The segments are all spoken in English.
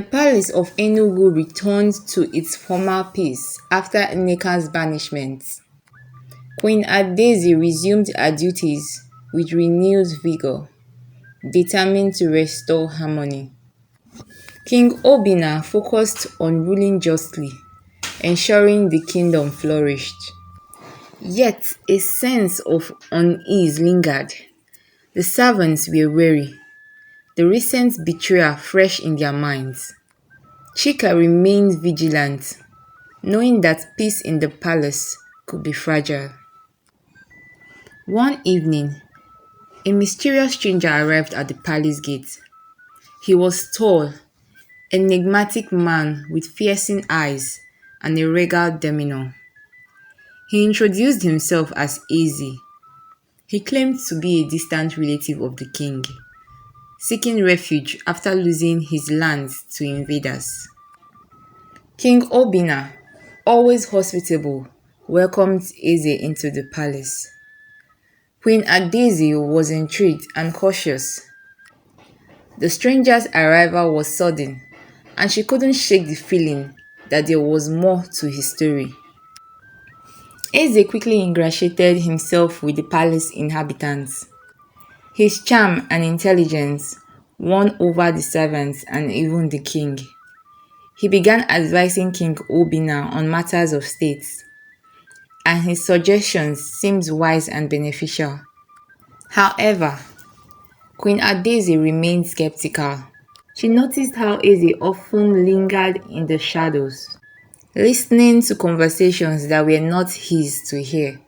The palace of Enugu returned to its former peace after Nneka's banishment. Queen Adaeze resumed her duties with renewed vigor, determined to restore harmony. King Obinna focused on ruling justly, ensuring the kingdom flourished. Yet a sense of unease lingered. The servants were weary, the recent betrayal fresh in their minds. Chika remained vigilant, knowing that peace in the palace could be fragile. One evening, a mysterious stranger arrived at the palace gate. He was tall, enigmatic man with piercing eyes and a regal demeanor. He introduced himself as Eze. He claimed to be a distant relative of the king, seeking refuge after losing his lands to invaders. King Obinna, always hospitable, welcomed Eze into the palace. Queen Adaeze was intrigued and cautious. The stranger's arrival was sudden, and she couldn't shake the feeling that there was more to his story. Eze quickly ingratiated himself with the palace inhabitants. His charm and intelligence won over the servants and even the king. He began advising King Obinna on matters of state, and his suggestions seemed wise and beneficial. However, Queen Adaeze remained skeptical. She noticed how Eze often lingered in the shadows, listening to conversations that were not his to hear.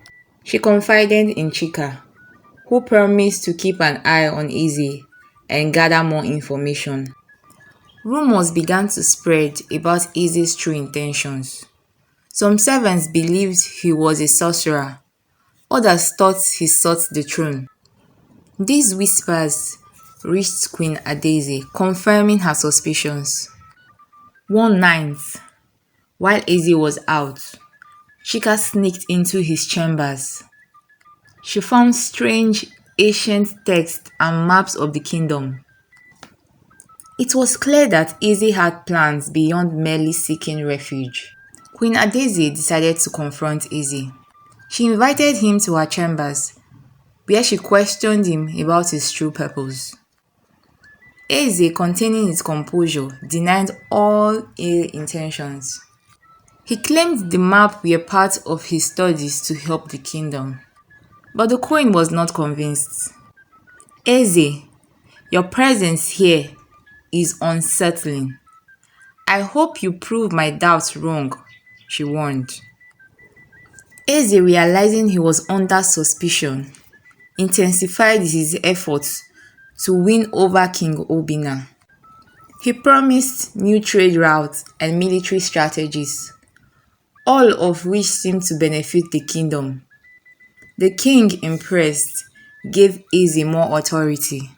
She confided in Chika, who promised to keep an eye on Eze and gather more information. Rumors began to spread about Eze's true intentions. Some servants believed he was a sorcerer, others thought he sought the throne. These whispers reached Queen Adaeze, confirming her suspicions. One night, while Eze was out, Chika sneaked into his chambers. She found strange ancient texts and maps of the kingdom. It was clear that Eze had plans beyond merely seeking refuge. Queen Adaeze decided to confront Eze. She invited him to her chambers, where she questioned him about his true purpose. Eze, containing his composure, denied all ill intentions. He claimed the map were part of his studies to help the kingdom. But the queen was not convinced. Eze, your presence here is unsettling. I hope you prove my doubts wrong, she warned. Eze, realizing he was under suspicion, intensified his efforts to win over King Obinna. He promised new trade routes and military strategies, all of which seemed to benefit the kingdom. The king, impressed, gave Eze more authority.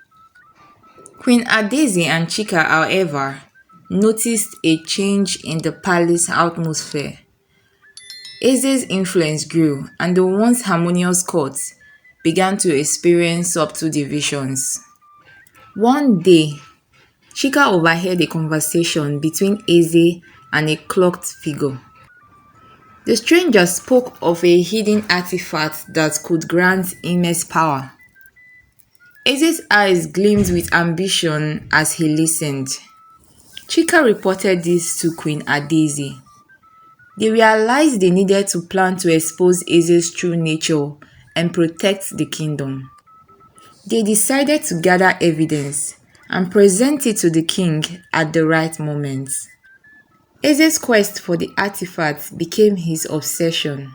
Queen Adaeze and Chika, however, noticed a change in the palace atmosphere. Eze's influence grew, and the once harmonious court began to experience subtle divisions. One day, Chika overheard a conversation between Eze and a cloaked figure. The stranger spoke of a hidden artifact that could grant immense power. Eze's eyes gleamed with ambition as he listened. Chika reported this to Queen Adaeze. They realized they needed to plan to expose Eze's true nature and protect the kingdom. They decided to gather evidence and present it to the king at the right moment. Eze's quest for the artifact became his obsession.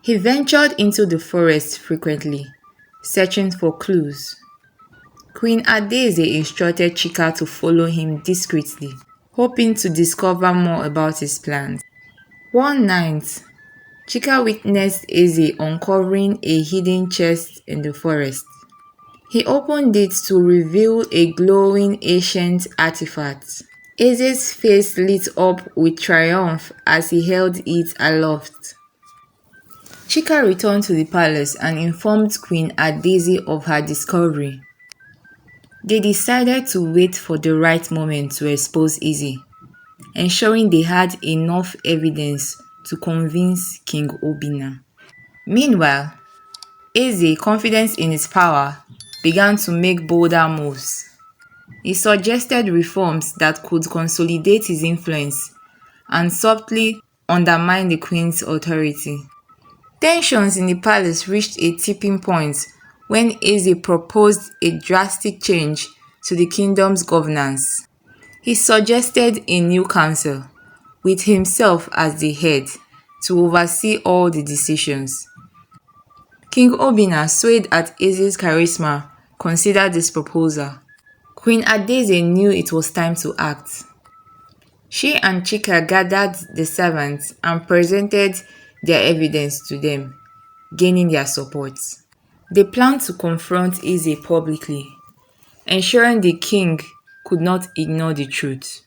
He ventured into the forest frequently, searching for clues. Queen Adaeze instructed Chika to follow him discreetly, hoping to discover more about his plans. One night, Chika witnessed Eze uncovering a hidden chest in the forest. He opened it to reveal a glowing ancient artifact. Eze's face lit up with triumph as he held it aloft. Chika returned to the palace and informed Queen Adaeze of her discovery. They decided to wait for the right moment to expose Eze, ensuring they had enough evidence to convince King Obinna. Meanwhile, Eze, confident in his power, began to make bolder moves. He suggested reforms that could consolidate his influence and subtly undermine the queen's authority. Tensions in the palace reached a tipping point when Eze proposed a drastic change to the kingdom's governance. He suggested a new council, with himself as the head, to oversee all the decisions. King Obinna, swayed at Eze's charisma, considered this proposal. Queen Adaeze knew it was time to act. She and Chika gathered the servants and presented their evidence to them, gaining their support. They planned to confront Eze publicly, ensuring the king could not ignore the truth.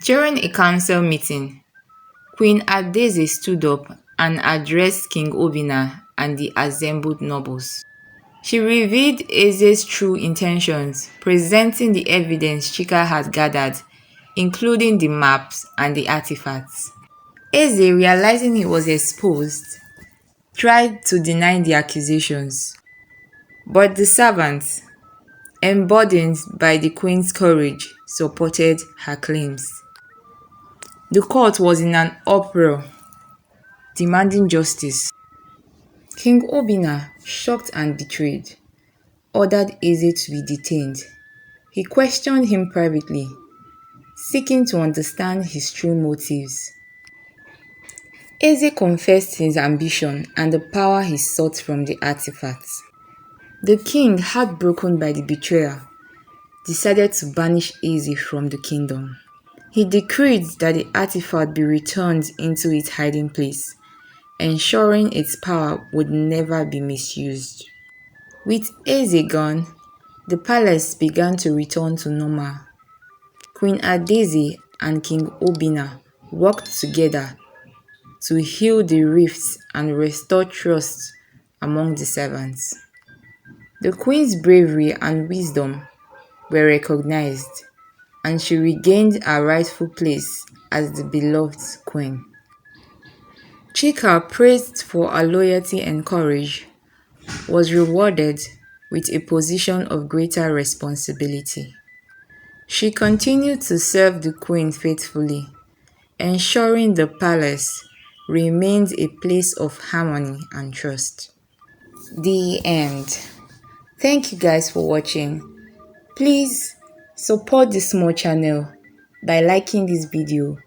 During a council meeting, Queen Adaeze stood up and addressed King Obinna and the assembled nobles. She revealed Eze's true intentions, presenting the evidence Chika had gathered, including the maps and the artifacts. Eze, realizing he was exposed, tried to deny the accusations, but the servants, emboldened by the queen's courage, supported her claims. The court was in an uproar, demanding justice. King Obinna, shocked and betrayed, ordered Eze to be detained. He questioned him privately, seeking to understand his true motives. Eze confessed his ambition and the power he sought from the artifacts. The king, heartbroken by the betrayal, decided to banish Eze from the kingdom. He decreed that the artifact be returned into its hiding place, ensuring its power would never be misused. With Eze gone, the palace began to return to normal. Queen Adaeze and King Obinna worked together to heal the rifts and restore trust among the servants. The queen's bravery and wisdom were recognized, and she regained her rightful place as the beloved queen. Chika, praised for her loyalty and courage, was rewarded with a position of greater responsibility. She continued to serve the queen faithfully, ensuring the palace remained a place of harmony and trust. The end. Thank you guys for watching. Please support this small channel by liking this video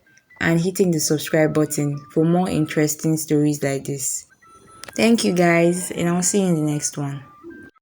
and hitting the subscribe button for more interesting stories like this. Thank you guys, and I'll see you in the next one.